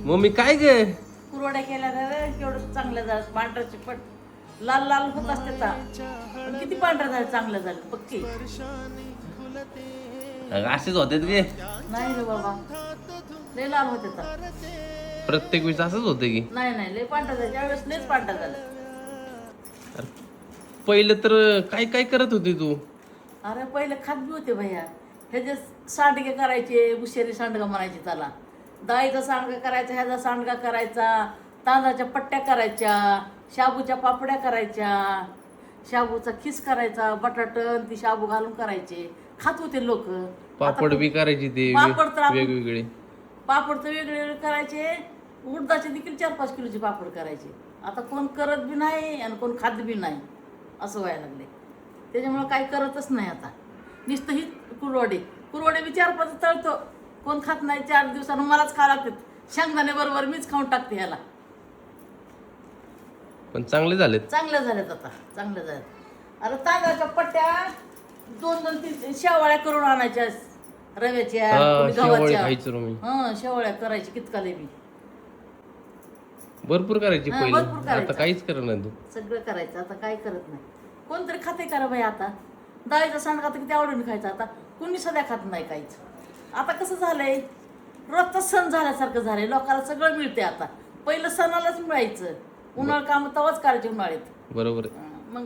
Mummy काय ग? कुरवड्या केल्या ना रे, केवढं चांगलं झालं. पांढरं चिपट लाल लाल होत असते ता. पण किती पांढरं झालं, चांगलं झालं पक्की. असेच होते गे नाही रे बाबा, लय लाल होते ता. प्रत्येक वेळेस असंच होतं की. नाही नाही, लय पांढरं झालं. त्यावेळेस लयच पांढरं झालं. अरे, पहिलं तर काय काय करत होती तू? अरे पहिले खात बी होते भैया. ह्याचे सांडगे करायचे, उशेरी सांडगा म्हणायचे त्याला. डाळीचा सांडगा करायचा, ह्याचा सांडगा करायचा, तांदळाच्या पट्ट्या करायच्या, शाबूच्या पापड्या करायच्या, शाबूचा खिस करायचा, बटाटन ती शाबू घालून करायचे. खात होते लोक. पापड बी करायची ते पापड तर आपण- वेगवेगळे. पापड तर वेगळे वेगळे करायचे. उडदाचे देखील 4-5 किलोचे पापड करायचे. आता कोण करत बी नाही आणि कोण खात बी नाही, असं व्हायला लागले. त्याच्यामुळं काही करतच नाही आता. नुसतं ही कुरवडे बी 4-5 तळतो. कोण खात नाही. 4 दिवसानं मलाच खावं लागतात. शेंगदाणे बरोबर मीच खाऊन टाकते ह्याला. पण चांगले झालेत. चांगल्या झाल्यात आता, चांगल्या झाल्यात. अरे तांदळाच्या पट्ट्या 2-3 शेवाळ्या करून आणायच्या, रव्याच्या, कोणी शेवळे गव्हाच्या. खायचं रे मी. शेवळ्या करायची कितकाले बी. भरपूर करायची हा, पहिलं. भरपूर करायचं. आता काहीच करणार तू. सगळं करायचं, आता काय करत नाही. कोणतरी खाते करा बाई आता. डाळीचा सांडगा तर किती आवडून खायचा. आता कुणी सध्या खात नाही काहीच. आता कसं झालंय, रोजचा सण झाल्यासारखं झालंय. लोकांना सगळं मिळते आता. पहिलं सणालाच मिळायचं. उन्हाळ काम तवाच करायचे उन्हाळ्यात. बरोबर आहे. मग